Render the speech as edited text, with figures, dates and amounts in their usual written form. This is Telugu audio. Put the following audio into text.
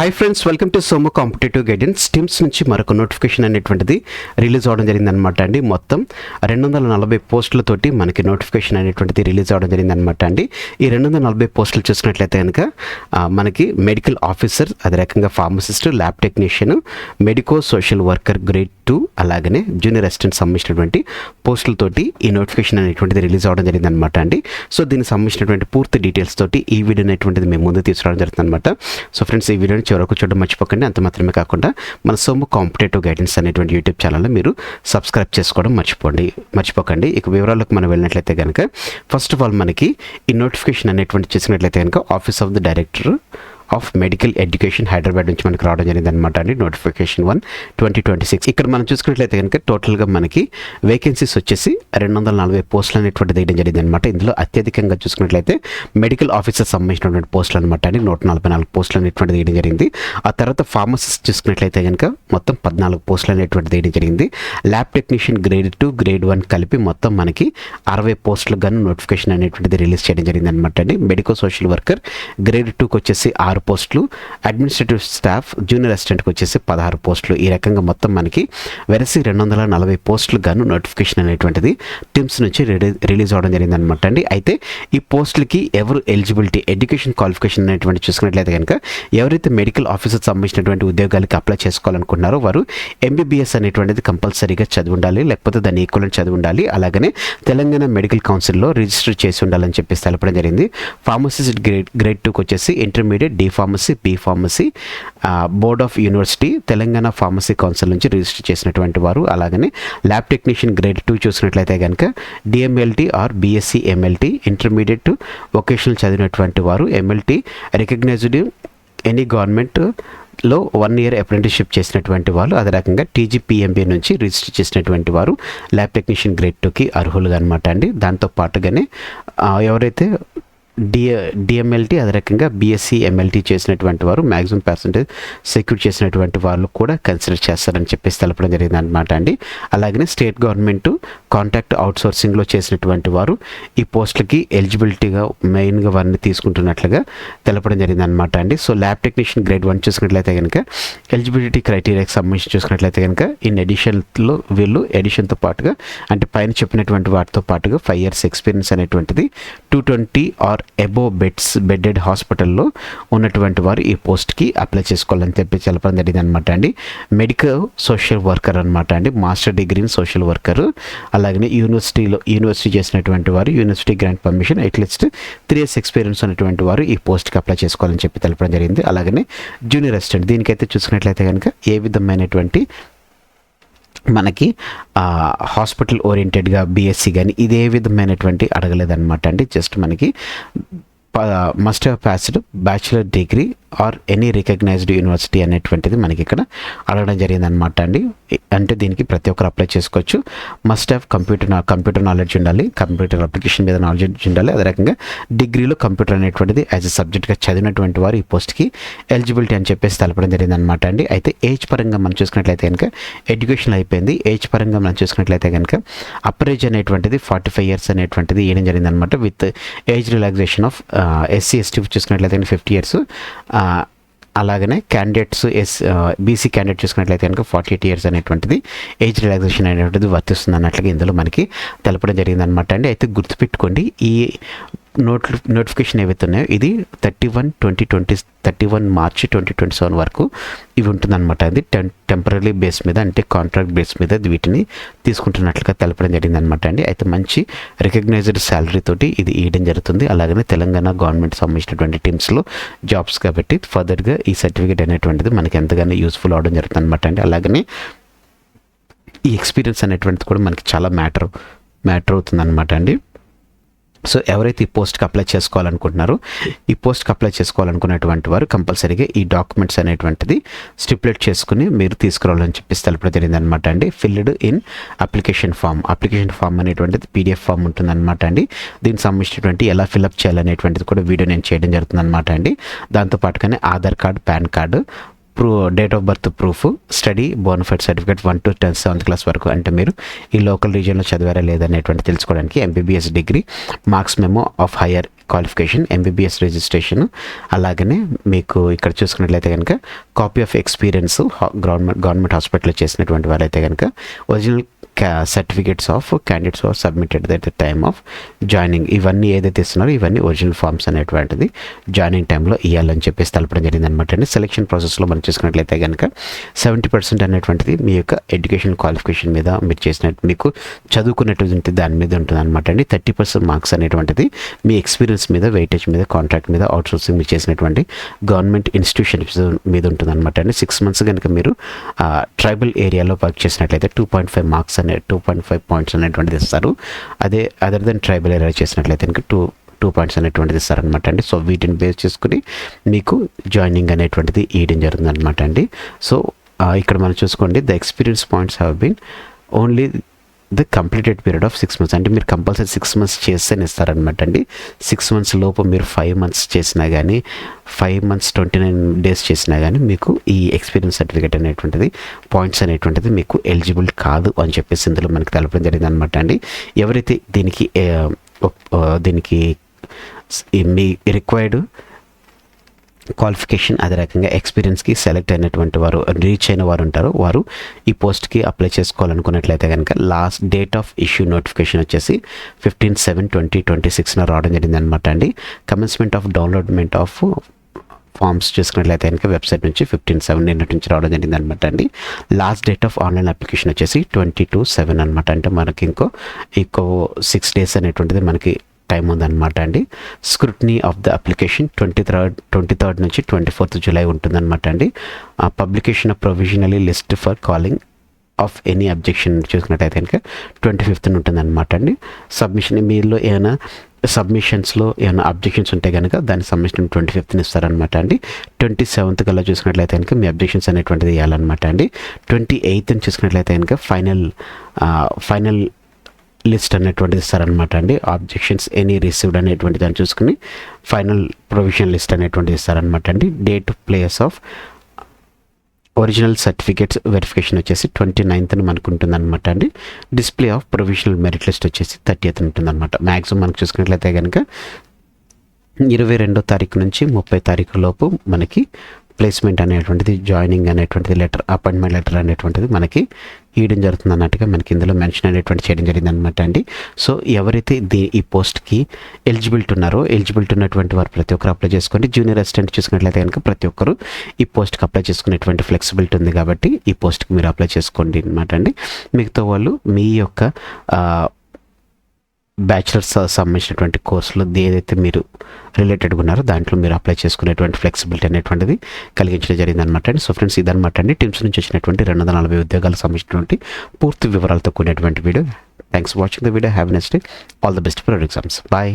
Hi friends, welcome to Somo competitive guidance. టిమ్స్ నుంచి మరొక నోటిఫికేషన్ అనేటువంటిది రిలీజ్ అవ్వడం జరిగిందనమాట అండి. మొత్తం 240 పోస్టులతోటి మనకి నోటిఫికేషన్ అనేటువంటిది రిలీజ్ అవ్వడం జరిగిందనమాట అండి. ఈ 240 పోస్టులు చూసినట్లయితే కనుక మనకి మెడికల్ ఆఫీసర్, అదే రకంగా pharmacist, lab technician, medico social worker grade 2, అలాగనే జూనియర్ అసిస్టెంట్ సంబంధించినటువంటి పోస్టులతోటి ఈ నోటిఫికేషన్ అనేటువంటిది రిలీజ్ అవ్వడం జరిగిందనమాట అండి. సో దీనికి సంబంధించినటువంటి పూర్తి డీటెయిల్స్ తోటి ఈ వీడియో అనేటువంటిది మేము ముందు తీసుకురావడం జరుగుతుంది అనమాట. సో ఫ్రెండ్స్, ఈ వీడియోని చివరకు చూడడం మర్చిపోకండి. అంత మాత్రమే కాకుండా మన సోము కాంపిటేటివ్ గైడెన్స్ అనేటువంటి యూట్యూబ్ ఛానల్లో మీరు సబ్స్క్రైబ్ చేసుకోవడం మర్చిపోకండి. ఇక వివరాలకు మనం వెళ్ళినట్లయితే కనుక ఫస్ట్ ఆఫ్ ఆల్ మనకి ఈ నోటిఫికేషన్ అనేటువంటి చేసినట్లయితే కనుక office of the director of medical education Hyderabad నుంచి మనకి రావడం జరిగింది అనమాట అండి. నోటిఫికేషన్ 1 2026. ఇక్కడ మనం చూసుకున్నట్లయితే కనుక టోటల్గా మనకి వేకెన్సీస్ వచ్చేసి 240 పోస్టులు అనేటువంటి తీయడం జరిగింది అనమాట. ఇందులో అత్యధికంగా చూసుకున్నట్లయితే మెడికల్ ఆఫీసర్ సంబంధించినటువంటి పోస్టులు అనమాట అండి. 144 పోస్టులు అనేటువంటి తీయడం జరిగింది. ఆ తర్వాత ఫార్మసిస్ట్ చూసుకున్నట్లయితే కనుక మొత్తం 14 పోస్టులు అనేటువంటి తీయడం జరిగింది. ల్యాబ్ టెక్నీషియన్ గ్రేడ్ 2, గ్రేడ్ 1 కలిపి మొత్తం మనకి 60 పోస్టులకు గాను నోటిఫికేషన్ అనేటువంటిది రిలీజ్ చేయడం జరిగింది అనమాట అండి. మెడికో సోషల్ వర్కర్ గ్రేడ్ 2కి వచ్చేసి 6 పోస్టులు, అడ్మినిస్ట్రేటివ్ స్టాఫ్ జూనియర్ అసిస్టెంట్కి వచ్చేసి 16 పోస్టులు. ఈ రకంగా మొత్తం మనకి వెరసి 240 పోస్టులు గాను నోటిఫికేషన్ అనేటువంటిది టిమ్స్ నుంచి రిలీజ్ అవ్వడం జరిగింది అనమాట అండి. అయితే ఈ పోస్టులకి ఎవరు ఎలిజిబిలిటీ, ఎడ్యుకేషన్ క్వాలిఫికేషన్ అనేటువంటి చూసుకున్నట్లయితే కనుక ఎవరైతే మెడికల్ ఆఫీసర్ సంబంధించినటువంటి ఉద్యోగాలకి అప్లై చేసుకోవాలనుకుంటున్నారో వారు MBBS అనేటువంటిది కంపల్సరీగా చదివి ఉండాలి, లేకపోతే దాన్ని ఈక్వలెంట్ చదివి ఉండాలి. అలాగనే తెలంగాణ మెడికల్ కౌన్సిల్లో రిజిస్టర్ చేసి ఉండాలని చెప్పేసి తెలపడం జరిగింది. ఫార్మసిస్ట్ గ్రేడ్ 2కి వచ్చేసి intermediate D pharmacy, B pharmacy, board of university, Telangana pharmacy council నుంచి రిజిస్టర్ చేసినటువంటి వారు. అలాగనే ల్యాబ్ టెక్నీషియన్ గ్రేడ్ 2 చూసినట్లయితే కనుక DMLT or BSc MLT, intermediate vocational చదివినటువంటి వారు, MLT రికగ్నైజ్డ్ ఎనీ గవర్నమెంట్లో 1 year అప్రెంటిస్షిప్ చేసినటువంటి వాళ్ళు, అదే రకంగా TGPMB నుంచి రిజిస్టర్ చేసినటువంటి వారు ల్యాబ్ టెక్నీషియన్ గ్రేడ్ 2కి అర్హులుగా అనమాట అండి. దాంతో పాటుగానే ఎవరైతే DMLT అదే రకంగా BSc MLT చేసినటువంటి వారు మ్యాక్సిమం పర్సెంటేజ్ సెక్యూర్ చేసినటువంటి వాళ్ళు కూడా కన్సిడర్ చేస్తారని చెప్పేసి తెలపడం జరిగింది అనమాట అండి. అలాగనే స్టేట్ గవర్నమెంట్ కాంట్రాక్ట్ అవుట్సోర్సింగ్లో చేసినటువంటి వారు ఈ పోస్టులకి ఎలిజిబిలిటీగా మెయిన్గా వారిని తీసుకుంటున్నట్లుగా తెలపడం జరిగింది అనమాట అండి. సో ల్యాబ్ టెక్నీషియన్ గ్రేడ్ 1 చూసుకున్నట్లయితే కనుక ఎలిజిబిలిటీ క్రైటీరియాకి సంబంధించి చూసుకున్నట్లయితే కనుక ఇన్ ఎడిషన్లో వీళ్ళు ఎడిషన్తో పాటుగా అంటే పైన చెప్పినటువంటి వాటితో పాటుగా 5 years ఎక్స్పీరియన్స్ అనేటువంటిది 220 ఆర్ అబోవ్ బెడెడ్ హాస్పిటల్లో ఉన్నటువంటి వారు ఈ పోస్ట్కి అప్లై చేసుకోవాలని చెప్పి తెలపడం జరిగింది అనమాట అండి. మెడికల్ సోషల్ వర్కర్ అనమాట అండి, master degree in social worker. అలాగనే యూనివర్సిటీ చేసినటువంటి వారు, university grant permission at least 3 years experience ఉన్నటువంటి వారు ఈ పోస్ట్కి అప్లై చేసుకోవాలని చెప్పి తెలపడం జరిగింది. అలాగనే జూనియర్ అసిస్టెంట్ దీనికైతే చూసుకున్నట్లయితే కనుక ఏ విధమైనటువంటి మనకి హాస్పిటల్ ఓరియంటెడ్గా BSc కానీ ఇదే విధమైనటువంటి అడగలేదన్నమాట అండి. జస్ట్ మనకి must have passed bachelor degree or any recognised university అనేటువంటిది మనకి ఇక్కడ అడగడం జరిగింది అనమాట అండి. అంటే దీనికి ప్రతి ఒక్కరు అప్లై చేసుకోవచ్చు. మస్ట్ హ్యావ్ కంప్యూటర్ నాలెడ్జ్ ఉండాలి, కంప్యూటర్ అప్లికేషన్ మీద నాలెడ్జ్ ఉండాలి. అదే రకంగా డిగ్రీలో కంప్యూటర్ అనేటువంటిది యాజ్ ఎ సబ్జెక్ట్గా చదివినటువంటి వారు ఈ పోస్ట్కి ఎలిజిబిలిటీ అని చెప్పేసి తెలపడం జరిగింది అనమాట అండి. అయితే ఏజ్ పరంగా మనం చూసుకున్నట్లయితే కనుక ఎడ్యుకేషన్ అయిపోయింది. ఏజ్ పరంగా మనం చూసుకున్నట్లయితే కనుక అప్పర్ ఏజ్ అనేటువంటిది 45 years అనేటువంటిది ఇవ్వడం జరిగింది అనమాట. With age relaxation of SC ST చూసుకున్నట్లయితే 50 years. అలాగనే క్యాండిడేట్స్ BC క్యాండిడేట్ చూసుకున్నట్లయితే కనుక 48 years అనేటువంటిది ఏజ్ రిలాక్సేషన్ అనేటువంటిది వర్తిస్తుంది అన్నట్లుగా ఇందులో మనకి తెలపడం జరిగింది అనమాట అండి. అయితే గుర్తుపెట్టుకోండి, ఈ నోటిఫికేషన్ ఏవైతే ఉన్నాయో ఇది 31 March 2027 వరకు ఇవి ఉంటుందన్నమాట. అది టెంపరీ బేస్ మీద అంటే కాంట్రాక్ట్ బేస్ మీద వీటిని తీసుకుంటున్నట్లుగా తెలపడం జరిగింది అనమాట అండి. అయితే మంచి రికగ్నైజ్డ్ శాలరీ తోటి ఇది ఇవ్వడం జరుగుతుంది. అలాగనే తెలంగాణ గవర్నమెంట్ సంబంధించినటువంటి టీమ్స్లో జాబ్స్ కాబట్టి ఫర్దర్గా ఈ సర్టిఫికేట్ అనేటువంటిది మనకి ఎంతగానో యూస్ఫుల్ అవడం జరుగుతుంది అనమాట అండి. అలాగనే ఈ ఎక్స్పీరియన్స్ అనేటువంటిది కూడా మనకి చాలా మ్యాటర్ అవుతుంది అనమాట అండి. సో ఎవరైతే ఈ పోస్ట్కి అప్లై చేసుకోవాలనుకుంటున్నారో ఈ పోస్ట్కి అప్లై చేసుకోవాలనుకున్నటువంటి వారు కంపల్సరీగా ఈ డాక్యుమెంట్స్ అనేటువంటిది స్టిపులేట్ చేసుకుని మీరు తీసుకురావాలని చెప్పేసి తెలపడం జరిగింది అనమాట అండి. ఫిల్డ్ ఇన్ అప్లికేషన్ ఫామ్ అనేటువంటిది PDF ఫామ్ ఉంటుందన్నమాట అండి. దీనికి సంబంధించినటువంటి ఎలా ఫిల్అప్ చేయాలనేటువంటిది కూడా వీడియో నేను చేయడం జరుగుతుంది అనమాట అండి. దాంతోపాటుగానే Aadhaar card, PAN card, date of birth proof, study bonafide certificate 1 to 10th 7th class వరకు అంటే మీరు ఈ లోకల్ రీజియన్లో చదివారా లేదనేటువంటి తెలుసుకోవడానికి MBBS degree, marks memo of higher qualification, MBBS registration, అలాగనే మీకు ఇక్కడ చూసుకున్నట్లయితే కనుక కాపీ ఆఫ్ ఎక్స్పీరియన్స్ గవర్నమెంట్ హాస్పిటల్లో చేసినటువంటి వాళ్ళైతే కనుక original certificates of candidates are submitted at the time of joining, ఇవన్నీ ఏదైతే ఇస్తున్నారో ఇవన్నీ ఒరిజినల్ ఫామ్స్ అనేటువంటిది జాయినింగ్ టైంలో ఇవ్వాలని చెప్పేసి తెలపడం జరిగింది అనమాట అండి. సెలక్షన్ ప్రాసెస్లో మనం చూసుకున్నట్లయితే కనుక 70% అనేటువంటిది మీ యొక్క ఎడ్యుకేషన్ క్వాలిఫికేషన్ మీద మీరు చేసినట్టు మీకు చదువుకున్నటువంటి దాని మీద ఉంటుంది అనమాట అండి. 30% మార్క్స్ అనేటువంటిది మీ ఎక్స్పీరియన్స్ మీద, వెయిటేజ్ మీద, కాంట్రాక్ట్ మీద, అవుట్సోర్సింగ్ మీరు చేసినటువంటి గవర్నమెంట్ ఇన్స్టిట్యూషన్స్ మీద ఉంటుంది అనమాట అండి. 6 months కనుక మీరు ట్రైబల్ ఏరియాలో వర్క్ చేసినట్లయితే 2.5 మార్క్స్ 2.5 పాయింట్స్ అనేటువంటిది ఇస్తారు. అదే అదర్ దెన్ ట్రైబల్ ఏరియా చేసినట్లయితే కనుక 2 పాయింట్స్ అనేటువంటిది ఇస్తారనమాట అండి. సో వీటిని బేస్ చేసుకుని మీకు జాయినింగ్ అనేటువంటిది ఇవ్వడం జరుగుతుంది అనమాట అండి. సో ఇక్కడ మనం చూసుకోండి, the experience points have been only the completed period of 6 months, అంటే మీరు కంపల్సరీ 6 months చేస్తేనే ఇస్తారనమాట అండి. 6 months లోపు మీరు 5 months చేసినా కానీ, 5 months 29 days చేసినా కానీ మీకు ఈ ఎక్స్పీరియన్స్ సర్టిఫికేట్ అనేటువంటిది, పాయింట్స్ అనేటువంటిది మీకు ఎలిజిబుల్ కాదు అని చెప్పేసి ఇందులో మనకి తెలపడం జరిగింది అనమాట అండి. ఎవరైతే దీనికి మీ రిక్వైర్డ్ క్వాలిఫికేషన్, అదే రకంగా ఎక్స్పీరియన్స్కి సెలెక్ట్ అయినటువంటి వారు, రీచ్ అయిన వారు ఉంటారు, వారు ఈ పోస్ట్కి అప్లై చేసుకోవాలనుకున్నట్లయితే కనుక last date of issue notification వచ్చేసి 15/7/2026 రావడం జరిగింది అనమాట అండి. కమెన్స్మెంట్ ఆఫ్ డౌన్లోడ్మెంట్ ఆఫ్ ఫామ్స్ చూసుకున్నట్లయితే కనుక వెబ్సైట్ నుంచి 15/7 నుంచి రావడం జరిగింది అనమాట అండి. Last date of online application వచ్చేసి 22/7 అనమాట. అంటే మనకి ఇంకో 6 days అనేటువంటిది మనకి టైం ఉందన్నమాట అండి. Scrutiny of the application 23rd నుంచి 24th July ఉంటుందన్నమాట అండి. Publication of provisionally list for calling of any objection చూసుకున్నట్టయితే కనుక 25th ఉంటుందన్నమాట అండి. సబ్మిషన్ మీలో ఏమైనా సబ్మిషన్స్లో ఏమైనా అబ్జెక్షన్స్ ఉంటే కనుక దాని సబ్మిషన్ 25th ఇస్తారనమాట అండి. 27th కల్లా చూసుకున్నట్లయితే కనుక మీ అబ్జెక్షన్స్ అనేటువంటిది ఇవ్వాలన్నమాట అండి. 28th చూసుకున్నట్లయితే కనుక ఫైనల్ లిస్ట్ అనేటువంటిది ఇస్తారనమాట అండి. ఆబ్జెక్షన్స్ ఎనీ రిసీవ్డ్ అనేటువంటి దాన్ని చూసుకుని ఫైనల్ ప్రొవిజన్ లిస్ట్ అనేటువంటిది ఇస్తారనమాట అండి. Date place of original certificates verification వచ్చేసి 29th మనకు ఉంటుందన్నమాట అండి. Display of provisional merit list వచ్చేసి 30th ఉంటుందన్నమాట. మ్యాక్సిమం మనకు చూసుకున్నట్లయితే కనుక 22వ తారీఖు నుంచి 30వ తారీఖు లోపు మనకి ప్లేస్మెంట్ అనేటువంటిది, జాయినింగ్ అనేటువంటిది, అపాయింట్మెంట్ లెటర్ అనేటువంటిది మనకి ఇవ్వడం జరుగుతుంది అన్నట్టుగా మనకి ఇందులో మెన్షన్ అనేటువంటి చేయడం జరిగింది అనమాట అండి. సో ఎవరైతే ఈ పోస్ట్కి ఎలిజిబిలిటీ ఉన్నారో, ఎలిజిబిలిటీ ఉన్నటువంటి వారు ప్రతి ఒక్కరు అప్లై చేసుకోండి. జూనియర్ అసిస్టెంట్ చూసుకున్నట్లయితే కనుక ప్రతి ఒక్కరు ఈ పోస్ట్కి అప్లై చేసుకునేటువంటి ఫ్లెక్సిబిలిటీ ఉంది కాబట్టి ఈ పోస్ట్కి మీరు అప్లై చేసుకోండి అనమాట అండి. మిగతా వాళ్ళు మీ యొక్క బ్యాచిలర్స్ సంబంధించినటువంటి కోర్సులో ఏదైతే మీరు రిలేటెడ్గా ఉన్నారో దాంట్లో మీరు అప్లై చేసుకునేటువంటి ఫ్లెక్సిబిలిటీ అనేటువంటిది కలిగించడం జరిగింది అనమాట అండి. సో ఫ్రెండ్స్, ఇదనమాట అండి టీమ్స్ నుంచి వచ్చినటువంటి 240 ఉద్యోగాలకు సంబంధించినటువంటి పూర్తి వివరాలతో కూడినటువంటి వీడియో. Thanks for watching the video. Have a nice day. All the best for your exams. Bye.